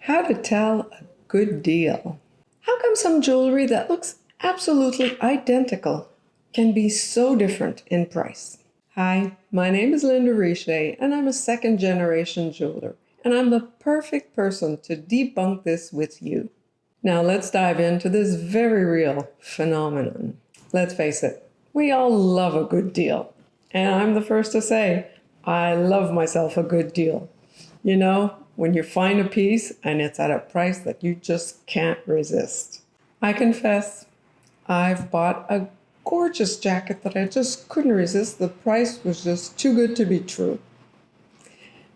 How to tell a good deal. How come some jewelry that looks absolutely identical can be so different in price? Hi, my name is Linda Riche, and I'm a second-generation jeweler, and I'm the perfect person to debunk this with you. Now let's dive into this very real phenomenon. Let's face it, we all love a good deal. And I'm the first to say, I love myself a good deal. You know, when you find a piece and it's at a price that you just can't resist. I confess, I've bought a gorgeous jacket that I just couldn't resist. The price was just too good to be true.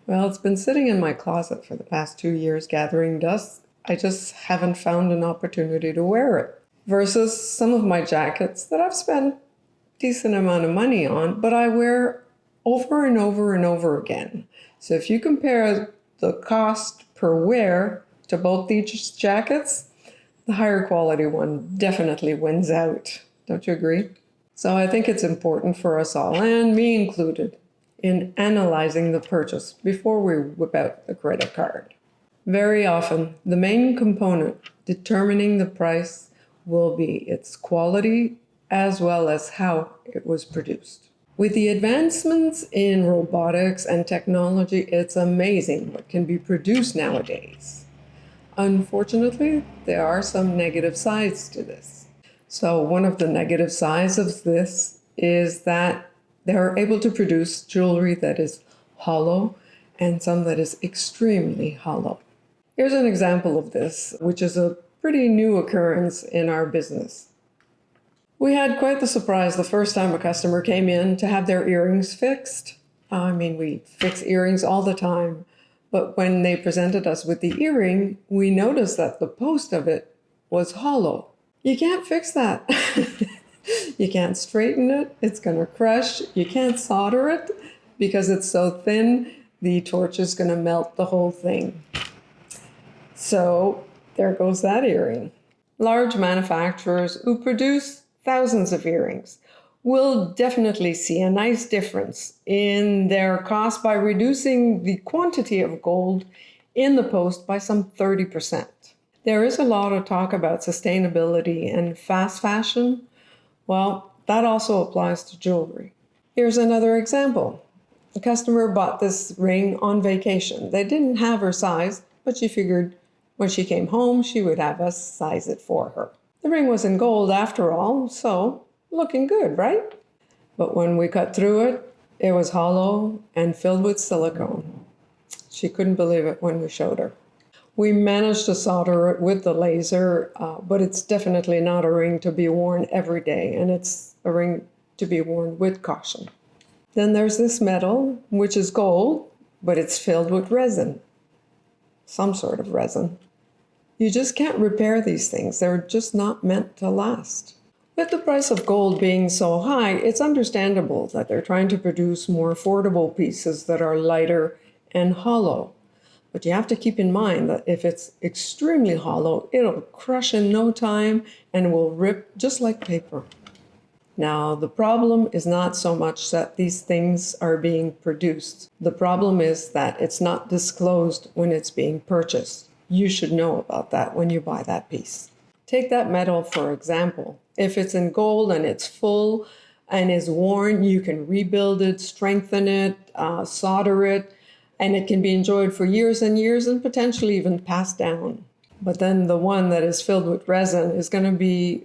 Well, it's been sitting in my closet for the past 2 years gathering dust. I just haven't found an opportunity to wear it. Versus some of my jackets that I've spent a decent amount of money on, but I wear over and over and over again. So if you compare the cost per wear to both these jackets, the higher quality one definitely wins out. Don't you agree? So I think it's important for us all, and me included, in analyzing the purchase before we whip out the credit card. Very often, the main component determining the price will be its quality as well as how it was produced. With the advancements in robotics and technology, it's amazing what can be produced nowadays. Unfortunately, there are some negative sides to this. So one of the negative sides of this is that they're able to produce jewelry that is hollow and some that is extremely hollow. Here's an example of this, which is a pretty new occurrence in our business. We had quite the surprise the first time a customer came in to have their earrings fixed. We fix earrings all the time, but when they presented us with the earring, we noticed that the post of it was hollow. You can't fix that. You can't straighten it, it's gonna crush. You can't solder it because it's so thin, the torch is gonna melt the whole thing. So there goes that earring. Large manufacturers who produce thousands of earrings will definitely see a nice difference in their cost by reducing the quantity of gold in the post by some 30%. There is a lot of talk about sustainability and fast fashion. Well, that also applies to jewelry. Here's another example. A customer bought this ring on vacation. They didn't have her size, but she figured when she came home, she would have us size it for her. The ring was in gold after all, so looking good, right? But when we cut through it, it was hollow and filled with silicone. She couldn't believe it when we showed her. We managed to solder it with the laser, but it's definitely not a ring to be worn every day, and it's a ring to be worn with caution. Then there's this metal, which is gold, but it's filled with resin. Some sort of resin. You just can't repair these things. They're just not meant to last. With the price of gold being so high, it's understandable that they're trying to produce more affordable pieces that are lighter and hollow. But you have to keep in mind that if it's extremely hollow, it'll crush in no time and will rip just like paper. Now, the problem is not so much that these things are being produced. The problem is that it's not disclosed when it's being purchased. You should know about that when you buy that piece. Take that metal, for example. If it's in gold and it's full and is worn, you can rebuild it, strengthen it, solder it, and it can be enjoyed for years and years and potentially even passed down. But then the one that is filled with resin is going to be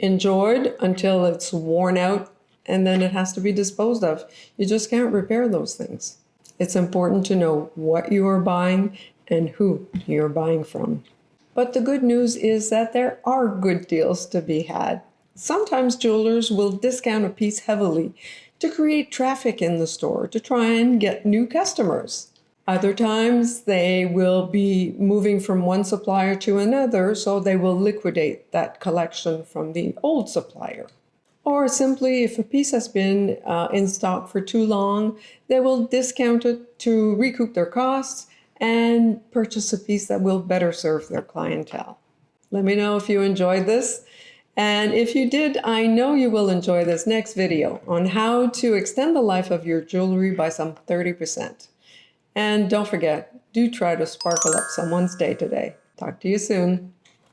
enjoyed until it's worn out, and then it has to be disposed of. You just can't repair those things. It's important to know what you are buying and who you're buying from. But the good news is that there are good deals to be had. Sometimes jewelers will discount a piece heavily to create traffic in the store, to try and get new customers. Other times they will be moving from one supplier to another, so they will liquidate that collection from the old supplier. Or simply, if a piece has been in stock for too long, they will discount it to recoup their costs and purchase a piece that will better serve their clientele. Let me know if you enjoyed this. And if you did, I know you will enjoy this next video on how to extend the life of your jewelry by some 30%. And don't forget, do try to sparkle up someone's day today. Talk to you soon.